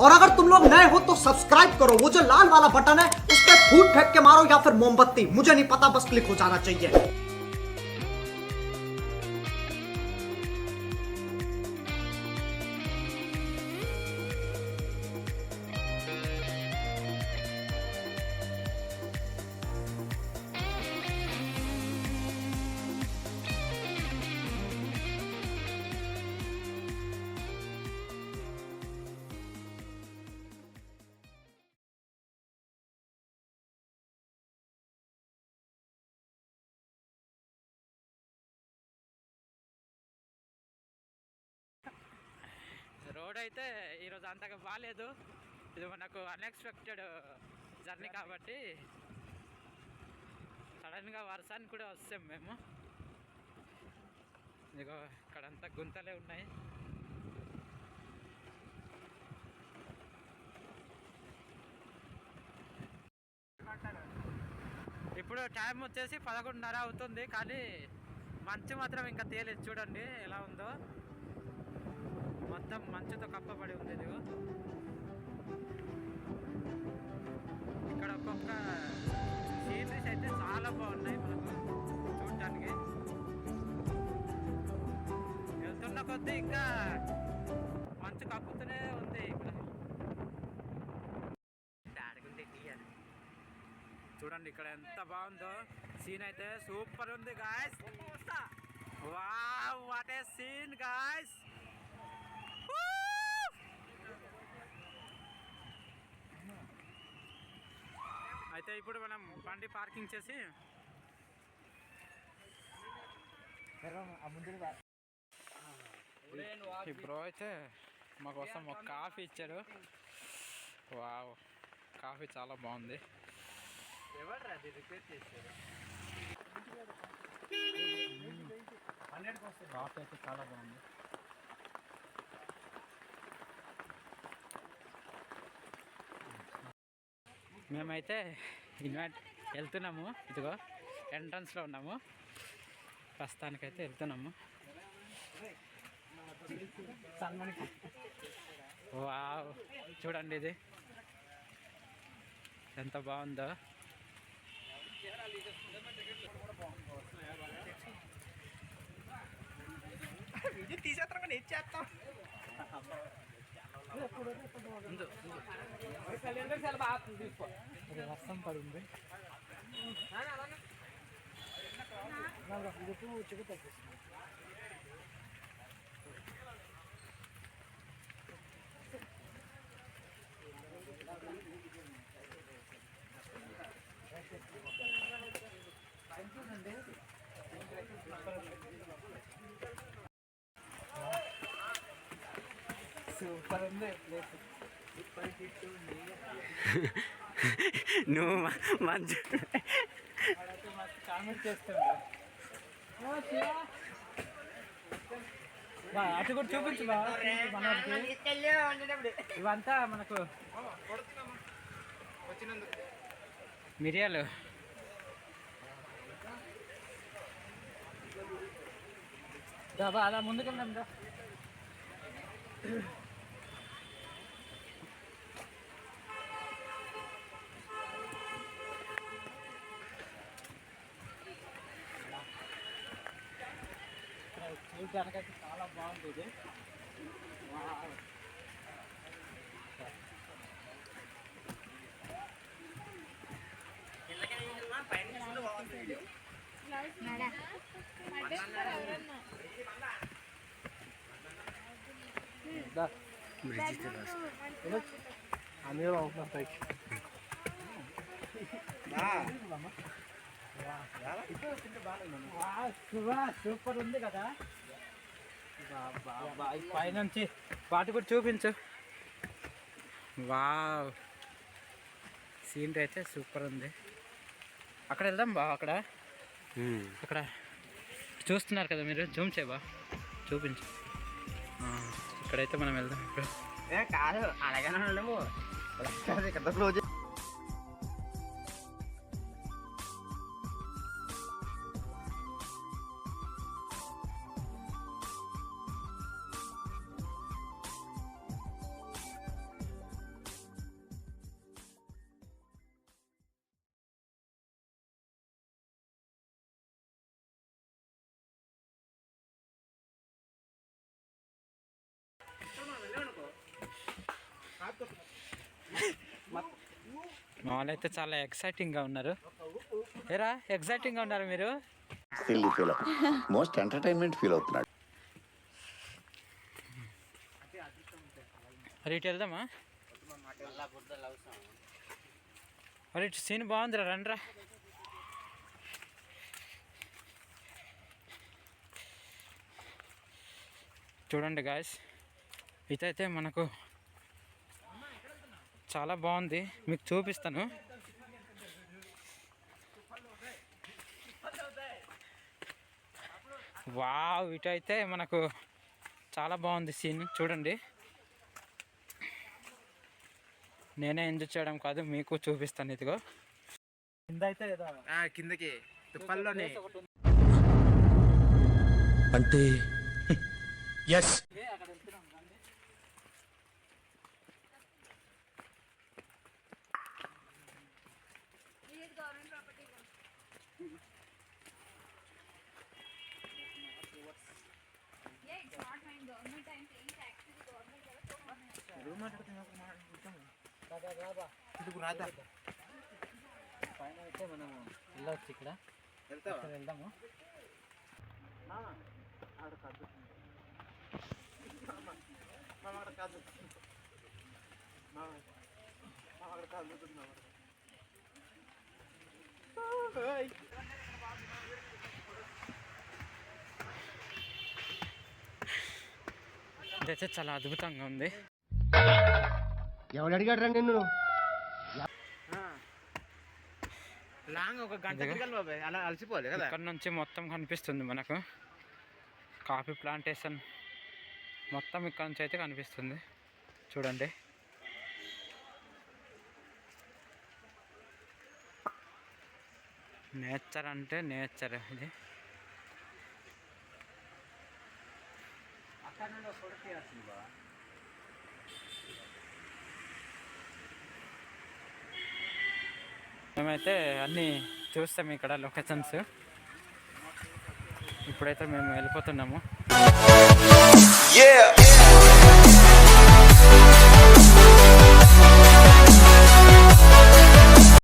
और अगर तुम लोग नए हो तो सब्सक्राइब करो, वो जो लाल वाला बटन है उस पर फूट फेंक के मारो या फिर मोमबत्ती, मुझे नहीं पता, बस क्लिक हो जाना चाहिए। రోడ్ అయితే ఈరోజు అంతగా బాగాలేదు. ఇది మనకు అన్ఎక్స్పెక్టెడ్ జర్నీ కాబట్టి సడన్గా వర్షానికి కూడా వస్తాం మేము. ఇదిగో ఇక్కడంతా గుంతలే ఉన్నాయి. ఇప్పుడు టైం వచ్చేసి 11:30 అవుతుంది, కానీ మంచు మాత్రం ఇంకా తేలేదు. చూడండి ఎలా ఉందో, మొత్తం మంచుతో కప్పబడి ఉంది. ఇదిగో ఇక్కడ ఒక్కొక్క సీనరీస్ అయితే చాలా బాగున్నాయి మనకు చూడటానికి. వెళ్తున్న కొద్దీ ఇంకా మంచు కప్పుతూనే ఉంది. ఇక్కడ చూడండి ఇక్కడ ఎంత బాగుందో, సీన్ అయితే సూపర్ ఉంది guys. Wow, what a scene guys. అయితే ఇప్పుడు మనం బండి పార్కింగ్ చేసి ఈ బ్రో అయితే మా కోసం ఒక కాఫీ ఇచ్చారు. వావ్, కాఫీ చాలా బాగుంది. కాఫీ అయితే చాలా బాగుంది. మేమైతే వెళ్తున్నాము. ఇదిగో ఎంట్రన్స్లో ఉన్నాము, ప్రస్తుతానికైతే వెళ్తున్నాము. వావ్, చూడండి ఇది ఎంత బాగుందో. తీసేస్తాం కానీ ఇచ్చేస్తాం. వర్షం పడింది. సూపర్ ఉంది ప్లేస్. నువ్వు మంచి కామెంట్ చేస్తుండే అటు కూడా చూపించు బా. ఇవంతా మనకు మిరియాలు. బా అలా ముందుకెళ్దాం దా. చూడడానికైతే చాలా బాగుంది ఇది. అందరూ అవుతున్నారు పైకి. సూపర్ ఉంది కదా. పైనుంచి వాటి కూడా చూపించు. వావ్, సీనరీ అయితే సూపర్ ఉంది. అక్కడ వెళ్దాం బా. అక్కడ అక్కడ చూస్తున్నారు కదా మీరు, జూమ్ చేయబా, చూపించు. ఇక్కడైతే మనం వెళ్దాం. కాదు అలాగే ఉండము క్లోజ్. వాళ్ళైతే చాలా ఎక్సైటింగ్గా ఉన్నారు. ఏరా ఎక్సైటింగ్గా ఉన్నారు మీరు? Silly feel most entertainment feel అవుతున్నాడు. మరి ఇటు వెళ్దామా? మరి ఇటు సీన్ బాగుందిరా, రండ్రా. చూడండి గాయస్, ఇదైతే మనకు చాలా బాగుంది, మీకు చూపిస్తాను. వావ్, ఇటైతే మనకు చాలా బాగుంది సీన్. చూడండి, నేనే ఎంజాయ్ చేయడం కాదు, మీకు చూపిస్తాను. ఇదిగో కింద అయితే కిందకి తుప్పల్లోనే అంటే ఎస్ పైన అయితే మనం వెళ్ళవచ్చు. ఇక్కడ వెళ్దాము. ఇదైతే చాలా అద్భుతంగా ఉంది. ఎవడు అడిగాడు రా నిన్ను? లాంగ్ ఒక గంట తిరగాలి బాబాయ్, అలా అలసిపోలే కదా. ఇక్కడ నుంచి మొత్తం కనిపిస్తుంది మనకు కాఫీ ప్లాంటేషన్ మొత్తం. ఇక్కడ నుంచి అయితే కనిపిస్తుంది. చూడండి, నేచర్ అంటే నేచర్. ఇది మేమైతే అన్నీ చూస్తాం ఇక్కడ లొకేషన్స్. ఇప్పుడైతే మేము వెళ్ళిపోతున్నాము.